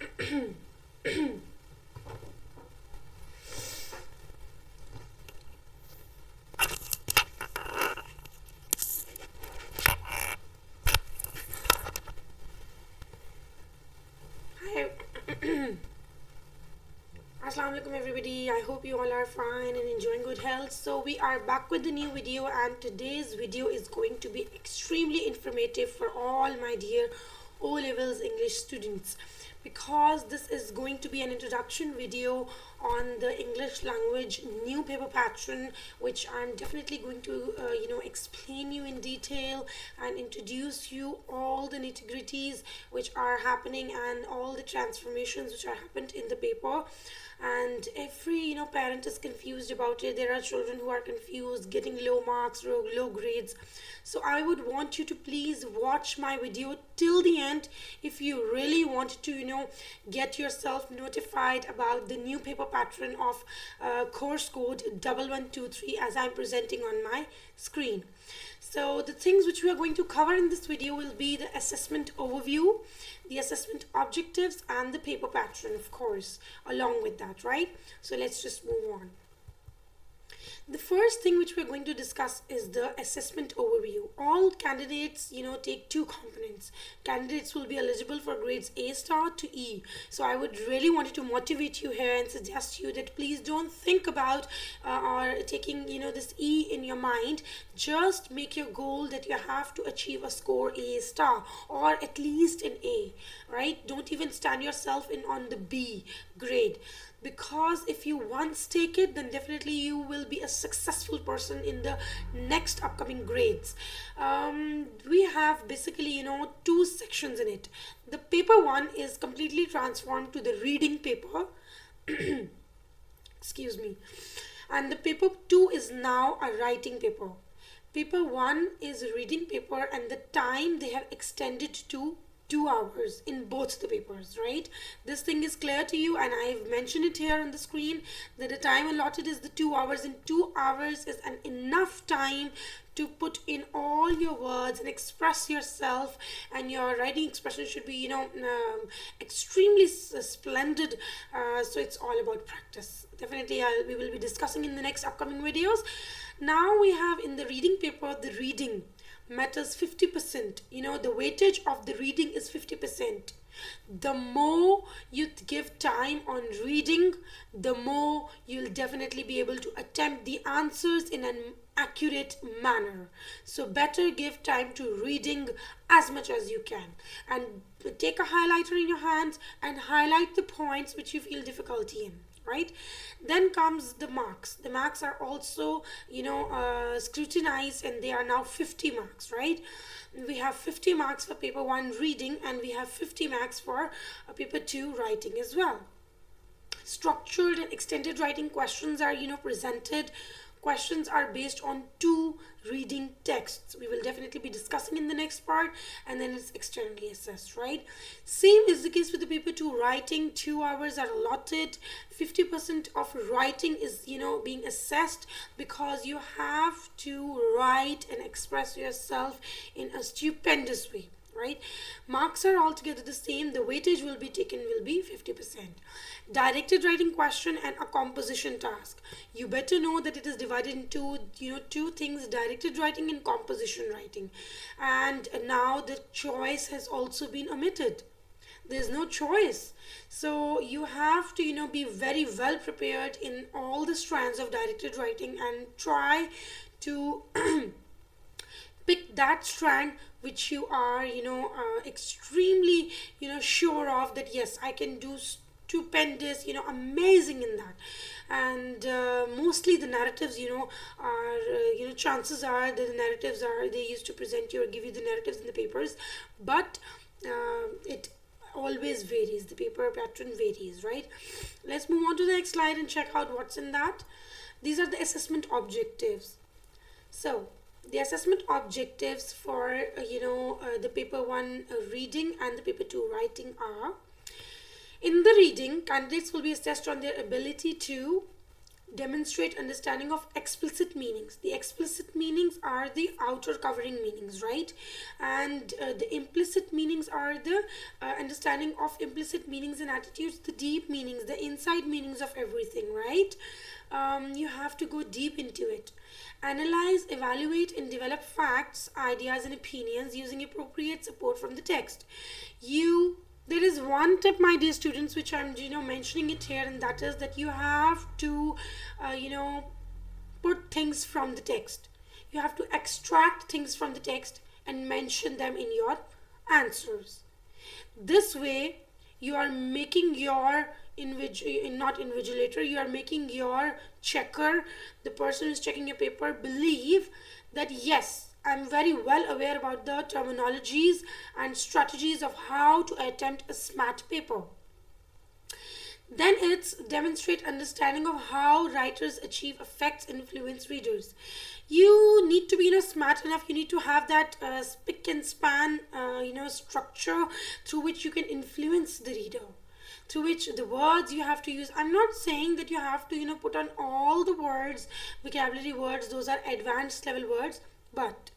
Hi. Assalamu alaikum everybody. I hope you all are fine and enjoying good health. So we are back with the new video, and today's video is going to be extremely informative for all my dear O levels English students, because this is going to be an introduction video on the English language new paper pattern, which I'm definitely going to explain you in detail and introduce you all the nitty-gritties which are happening and all the transformations which are happened in the paper. And every parent is confused about it. There are children who are confused, getting low marks, low grades. So I would want you to please watch my video till the end if you really want to get yourself notified about the new paper pattern of course code 1123 as I'm presenting on my screen. So the things which we are going to cover in this video will be the assessment overview, the assessment objectives, and the paper pattern, of course, along with that, right? So let's just move on. The first thing which we're going to discuss is the assessment overview. All candidates, take two components. Candidates will be eligible for grades A star to E. So I would really want to motivate you here and suggest you that please don't think about or taking, this E in your mind. Just make your goal that you have to achieve a score A star or at least an A, right? Don't even stand yourself in on the B grade, because if you once take it, then definitely you will be a successful person in the next upcoming grades. We have basically two sections in it. The paper one is completely transformed to the reading paper. Excuse me. And the paper two is now a writing paper. Paper one is a reading paper, and the time they have extended to 2 hours in both the papers, right? This thing is clear to you, and I've mentioned it here on the screen that the time allotted is the 2 hours, and 2 hours is an enough time to put in all your words and express yourself, and your writing expression should be extremely splendid. So it's all about practice. Definitely we will be discussing in the next upcoming videos. Now we have in the reading paper, the reading matters 50%. The weightage of the reading is 50%. The more you give time on reading, the more you'll definitely be able to attempt the answers in an accurate manner. So better give time to reading as much as you can, and take a highlighter in your hands and highlight the points which you feel difficulty in, right? Then comes the marks. The marks are also scrutinized, and they are now 50 marks, right? We have 50 marks for paper 1 reading, and we have 50 marks for paper 2 writing as well. Structured and extended writing questions are presented. Questions are based on 2 reading texts. We will definitely be discussing in the next part, and then it's externally assessed, right? Same is the case with the paper 2 writing. 2 hours are allotted. 50% of writing is being assessed, because you have to write and express yourself in a stupendous way, right? Marks are altogether the same. The weightage will be 50%. Directed writing question and a composition task. You better know that it is divided into two things: directed writing and composition writing. And now the choice has also been omitted. There's no choice. So you have to be very well prepared in all the strands of directed writing, and try to pick that strand which you are extremely sure of, that yes, I can do stupendous, amazing in that. And mostly the narratives are chances are that the narratives are, they used to present you or give you the narratives in the papers, but it always varies. The paper pattern varies, right? Let's move on to the next slide and check out what's in that. These are the assessment objectives. So the assessment objectives for the paper 1 reading and the paper 2 writing are: in the reading, candidates will be assessed on their ability to demonstrate understanding of explicit meanings. The explicit meanings are the outer covering meanings, right? And the implicit meanings are the understanding of implicit meanings and attitudes, the deep meanings, the inside meanings of everything, right? You have to go deep into it. Analyze, evaluate, and develop facts, ideas, and opinions using appropriate support from the text. There is one tip, my dear students, which I'm mentioning it here, and that is that you have to put things from the text. You have to extract things from the text and mention them in your answers. This way you are making your not invigilator, you are making your checker, the person who's checking your paper, believe that yes, I'm very well aware about the terminologies and strategies of how to attempt a SMAT paper. Then it's demonstrate understanding of how writers achieve effects and influence readers. You need to be smart enough. You need to have that spick and span structure through which you can influence the reader, through which the words you have to use. I'm not saying that you have to put on all the words, vocabulary words, those are advanced level words, but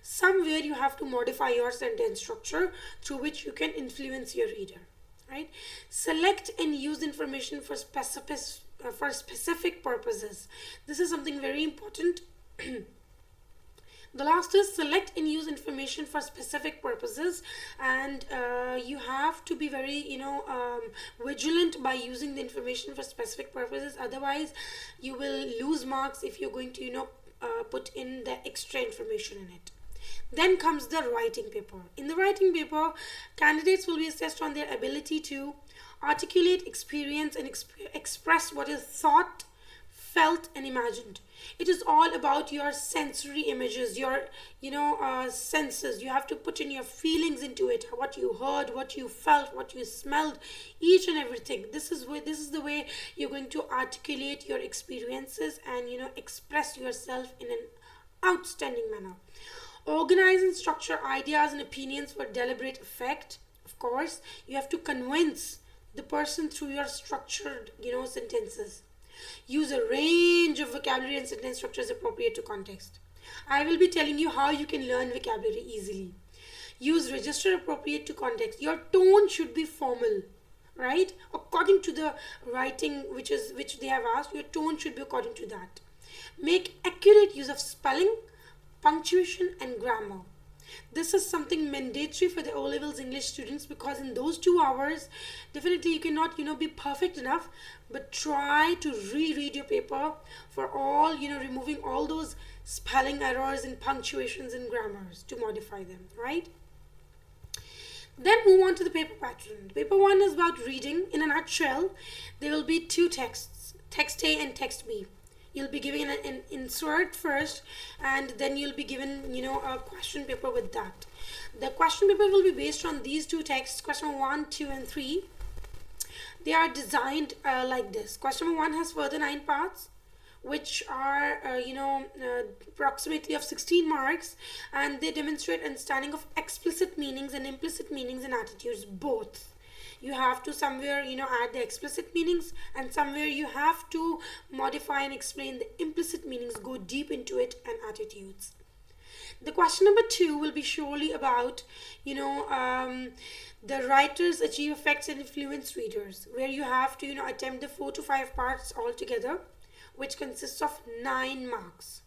somewhere you have to modify your sentence structure through which you can influence your reader, right? Select and use information for specific purposes. This is something very important. The last is select and use information for specific purposes, and you have to be very vigilant by using the information for specific purposes. Otherwise you will lose marks if you're going to put in the extra information in it. Then comes the writing paper. In the writing paper, candidates will be assessed on their ability to articulate, experience, and express what is thought, felt, and imagined. It is all about your sensory images, your senses. You have to put in your feelings into it, what you heard, what you felt, what you smelled, each and everything. This is the way you're going to articulate your experiences and express yourself in an outstanding manner. Organize and structure ideas and opinions for deliberate effect. Of course, you have to convince the person through your structured sentences. Use a range of vocabulary and sentence structures appropriate to context. I will be telling you how you can learn vocabulary easily. Use register appropriate to context. Your tone should be formal, right? According to the writing which they have asked, your tone should be according to that. Make accurate use of spelling, punctuation, and grammar. This is something mandatory for the O-levels English students, because in those 2 hours definitely you cannot be perfect enough, but try to reread your paper for all removing all those spelling errors and punctuations and grammars to modify them, right? Then move on to the paper pattern. Paper 1 is about reading. In a nutshell, there will be 2 texts, text A and text B. You'll be given an insert first, and then you'll be given a question paper with that. The question paper will be based on these 2 texts, question 1, 2, and 3. They are designed like this. Question number 1 has further 9 parts, which are approximately of 16 marks, and they demonstrate understanding of explicit meanings and implicit meanings and attitudes, both. You have to somewhere add the explicit meanings, and somewhere you have to modify and explain the implicit meanings, go deep into it, and attitudes. The question number 2 will be surely about the writers achieve effects and influence readers, where you have to attempt the 4 to 5 parts altogether, which consists of 9 marks.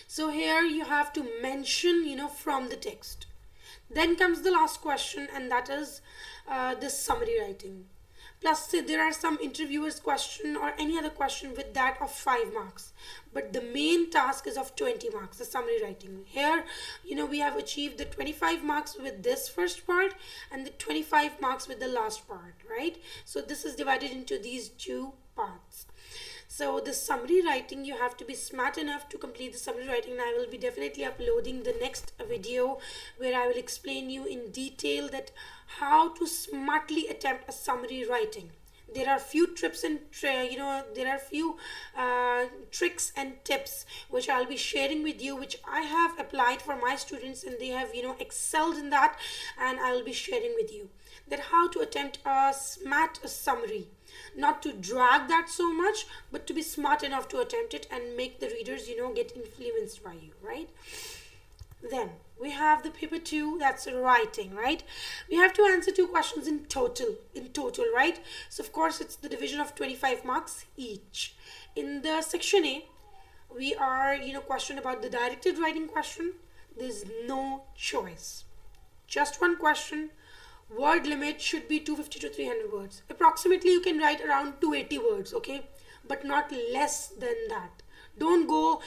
So here you have to mention from the text. Then comes the last question, and that is the summary writing. Plus there are some interviewers question or any other question with that of 5 marks, but the main task is of 20 marks, the summary writing. Here we have achieved the 25 marks with this first part and the 25 marks with the last part, right? So this is divided into these 2 parts. So the summary writing, you have to be smart enough to complete the summary writing, and I will be definitely uploading the next video where I will explain you in detail that how to smartly attempt a summary writing. There are few trips and there are few tricks and tips which I'll be sharing with you, which I have applied for my students and they have excelled in that, and I'll be sharing with you that how to attempt a smart summary, not to drag that so much, but to be smart enough to attempt it and make the readers get influenced by you, right? Then we have the paper 2, that's writing, right? We have to answer 2 questions in total, right? So of course it's the division of 25 marks each. In the section A, we are question about the directed writing question. There's no choice, just one question. Word limit should be 250 to 300 words. Approximately you can write around 280 words, okay, but not less than that. Don't go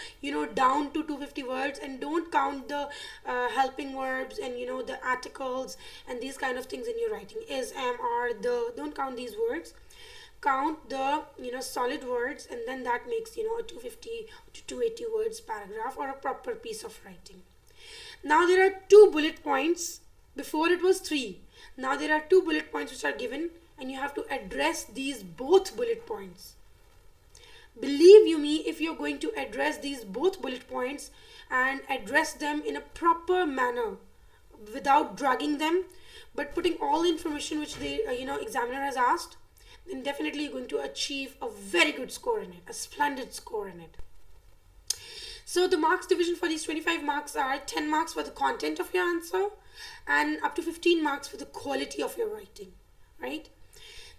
down to 250 words, and don't count the helping verbs and the articles and these kind of things in your writing. Is, am, are, the, don't count these words. Count the solid words, and then that makes a 250 to 280 words paragraph or a proper piece of writing. Now there are 2 bullet points. Before it was 3. Now there are 2 bullet points which are given, and you have to address these both bullet points. Believe you me, if you're going to address these both bullet points and address them in a proper manner without dragging them, but putting all the information which the examiner has asked, then definitely you're going to achieve a very good score in it, a splendid score in it. So the marks division for these 25 marks are 10 marks for the content of your answer and up to 15 marks for the quality of your writing, right?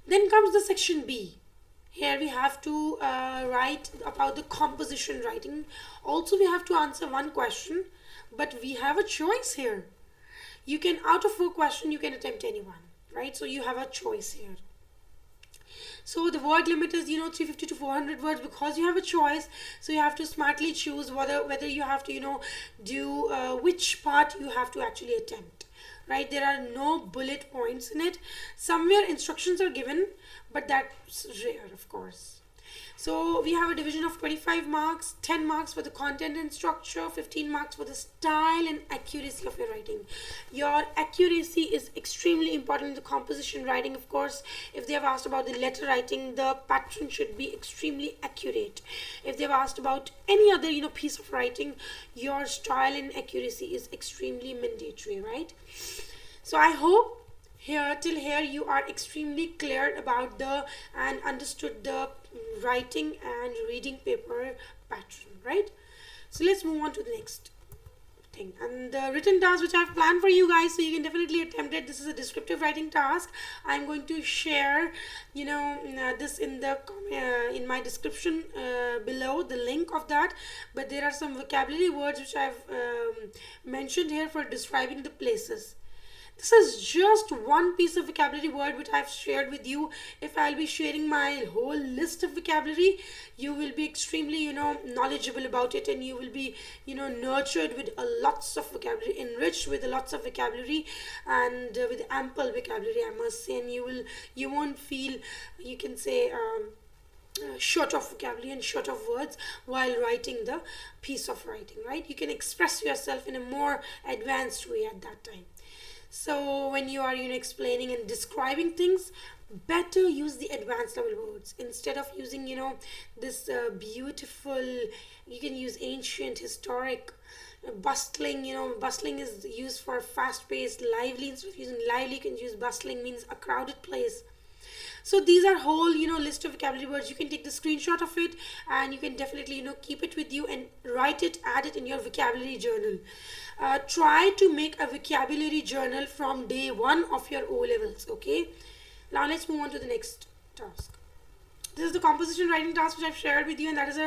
Then comes the section B. Here we have to write about the composition writing. Also we have to answer 1 question, but we have a choice here. You can, out of 4 questions, you can attempt any one, right? So you have a choice here. So the word limit is 350 to 400 words because you have a choice. So you have to smartly choose whether you have to do which part you have to actually attempt, right? There are no bullet points in it. Somewhere instructions are given, but that's rare, of course. So we have a division of 25 marks, 10 marks for the content and structure, 15 marks for the style and accuracy of your writing. Your accuracy is extremely important in the composition writing, of course. If they have asked about the letter writing, the pattern should be extremely accurate. If they have asked about any other piece of writing, your style and accuracy is extremely mandatory, right? So I hope till here you are extremely clear about and understood the writing and reading paper pattern, right? So let's move on to the next thing, and the written task which I have planned for you guys, so you can definitely attempt it. This is a descriptive writing task. I'm going to share this in my description below, the link of that, but there are some vocabulary words which I've mentioned here for describing the places. This is just one piece of vocabulary word which I've shared with you. If I'll be sharing my whole list of vocabulary, you will be extremely knowledgeable about it, and you will be nurtured with lots of vocabulary, enriched with lots of vocabulary, and with ample vocabulary, I must say, and you won't feel, you can say, short of vocabulary and short of words while writing the piece of writing, right? You can express yourself in a more advanced way at that time. So when you are explaining and describing things, better use the advanced level words instead of using this beautiful, you can use ancient, historic, bustling. Bustling is used for fast paced, lively. Instead of using lively, you can use bustling, means a crowded place. So these are whole list of vocabulary words. You can take the screenshot of it, and you can definitely keep it with you and write it, add it in your vocabulary journal. Try to make a vocabulary journal from day 1 of your O levels. Okay, now let's move on to the next task. This is the composition writing task which I've shared with you, and that is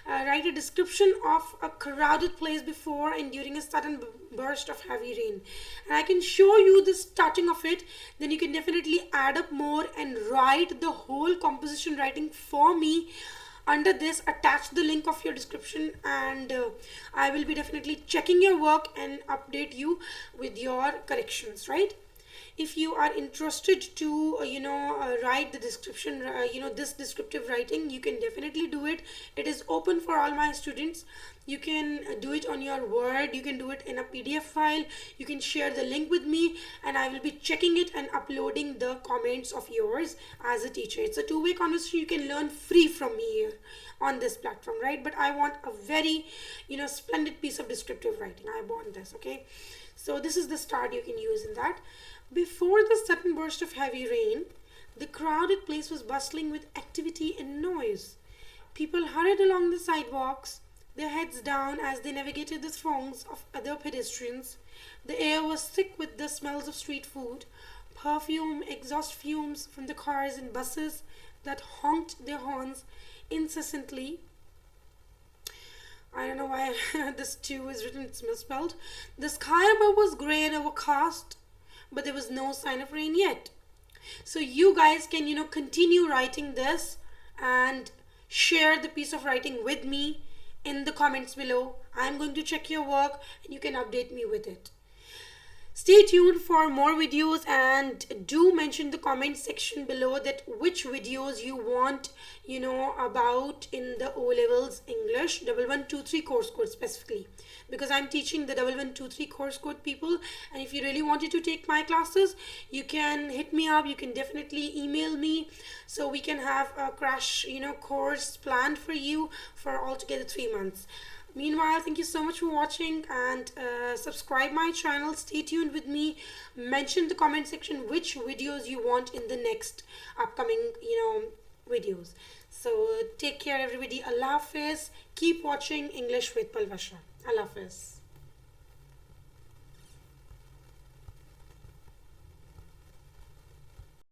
write a description of a crowded place before and during a sudden burst of heavy rain. And I can show you the starting of it, then you can definitely add up more and write the whole composition writing for me. Under this, attach the link of your description, and I will be definitely checking your work and update you with your corrections, right? If you are interested to write the description, this descriptive writing, you can definitely do it. It is open for all my students. You can do it on your Word, you can do it in a PDF file, you can share the link with me, and I will be checking it and uploading the comments of yours as a teacher. It's a two-way conversation. You can learn free from me here on this platform, right? But I want a very splendid piece of descriptive writing. I want this. Okay, so this is the start you can use in that. Before the sudden burst of heavy rain, the crowded place was bustling with activity and noise. People hurried along the sidewalks, their heads down as they navigated the throngs of other pedestrians. The air was thick with the smells of street food, perfume, exhaust fumes from the cars and buses that honked their horns incessantly. I don't know why this too is written, it's misspelled. The sky above was grey and overcast, but there was no sign of rain yet. So you guys can, continue writing this and share the piece of writing with me in the comments below. I'm going to check your work and you can update me with it. Stay tuned for more videos, and do mention the comment section below that which videos you want about in the O-Levels English 1123 course code specifically, because I'm teaching the 1123 course code people, and if you really wanted to take my classes, you can hit me up. You can definitely email me so we can have a crash course planned for you for altogether 3 months. Meanwhile, thank you so much for watching, and subscribe my channel. Stay tuned with me. Mention the comment section which videos you want in the next upcoming videos. So take care everybody. Allah Hafiz. Keep watching English with Palvasha. Allah Hafiz.